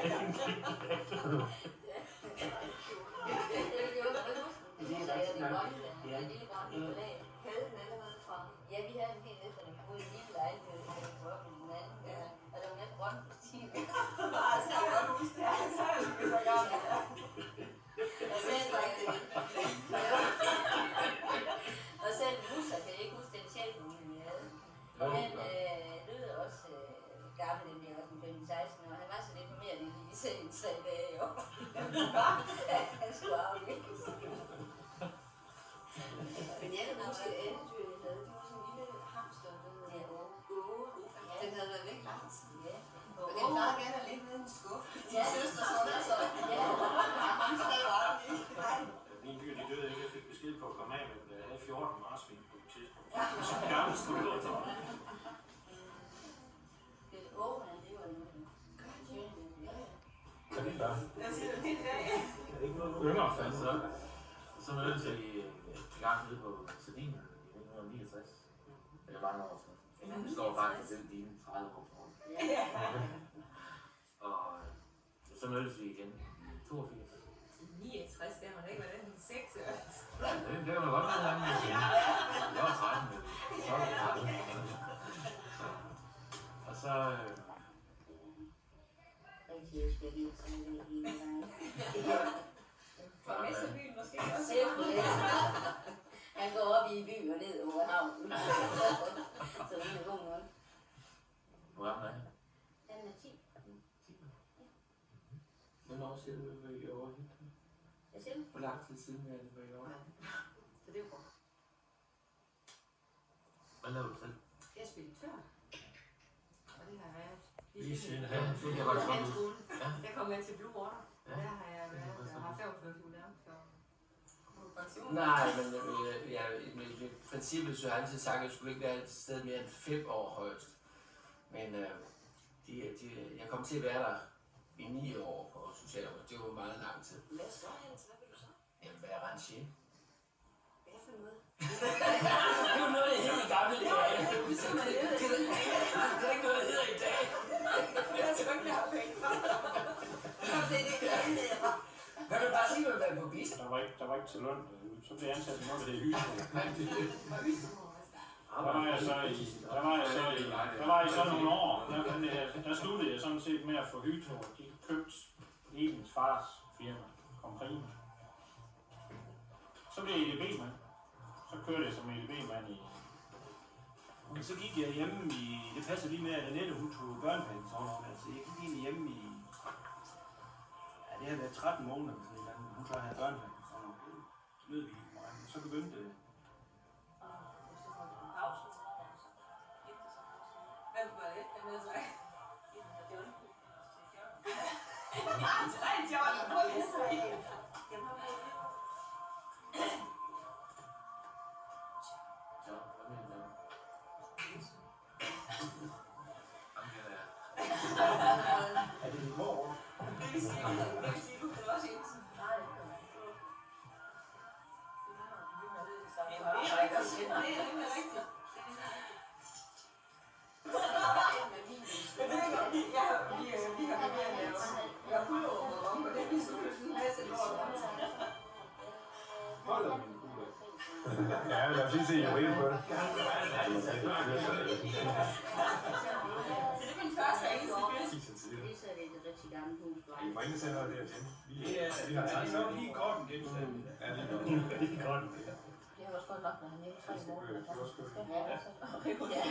lille grønne lag. Havde den allerede fra? Ja, vi havde en helt efter, den boede i en lille lejlighed, og den kunne op i den anden, og der var net grønne på stilen. Altså, jeg kan godt huske det, så er det så gammel. Og selv Musa, kan jeg ikke huske den sjælbolig, vi havde. Og den lød også gammel, den bliver også en 15-16 år. Han var så lidt mere lille i sengen 3 dage i år. Han skulle aflægges. Men jeg kan huske, at Annedyr, jeg havde, det var sådan en lille hamster, der hed Åge. Den havde været væk lang tid. Ja. Og den plejede gerne at ligge nede i en skuffe. Din søster så der så. Ja, hamster var der ikke. Min dyr, de døde ikke. Jeg fik besked på at komme af, men jeg havde 14 marsvin på et tidspunkt. Så gammel skulle det være. Åge, han lever nu. Kan det bare? Jeg siger det helt dag. Yngre fandt så mødtes jeg i gang nede på Sardinien i 1969. Det er mange år siden. Det står faktisk den dine 30 år på. Og så mødtes vi igen i 82. 69, der man ikke var den 6 år. Ja, det var godt med den igen. Jeg var 13, men så var det 13. Og så... Rigtig skal vi sådan det hele vejen. Fra Messerbyen måske også. Han går op i byen og ned over havnen. Så det er god nok. Hvor er han? Han er 10. Hvornår siger du, at du var i år? Hvad siger du? Hvor lang tid siden er det, du var i år? Så det er jo godt. Hvad laver du selv? Jeg er speditør. Og det har jeg været. Lige siden jeg var i skolen. Der kom jeg til Blue Water. Der har jeg været. Jeg har 45 jubilæum. Nej, men i princippet så har jeg altid sagt, at jeg skulle ikke være et sted mere end 5 år højst. Men jeg kom til at være der i 9 år på socialområdet. Det var meget lang tid. Hvad så, Hans? Hvad vil du så? Jeg vil være rancher. Hvad for noget? Det er jo noget, der hedder i gamle dage. Det er ikke noget, der hedder i dag. Jeg er sgu ikke der penge for. Det er det andet. Hvad vil du bare sige, at du vil være på bis? Der var ikke til løn. Så blev jeg ansat i noget, der hedder Hysbo. Der var jeg så nogle år. Der sluttede jeg sådan set med at få Hyto. De købte Elens fars firma, Comprime. Så blev jeg EDB-mand. Så kørte jeg som EDB-mand i... Og så gik jeg hjemme i... Det passer lige med, at Annette, hun tog børnepenge til år. Altså, jeg gik egentlig hjemme i... Ja, det har været 13 måneder, så hun så havde børnepenge. Så lød vi helt meget. Så begyndte det... Hvem var det? Jeg ved sig. Er det din mor? Det vil sige, du kan også ind. Nej, det er rigtigt. Vi har bevæget lavet. Jeg har pulveråbnet om, og det er vi selvfølgelig sådan en masse lort. Hold da min kugle. Ja, lad os lige se, jeg ved på det. Så det er min første og eneste fødsel. Det er så det et rigtig gammelt hus. I må ikke sende noget dertil. Vi har nok lige korten gennem. Ja, lige godt. Det har også godt nok, når han er 3 måneder. Det er også godt. Ja.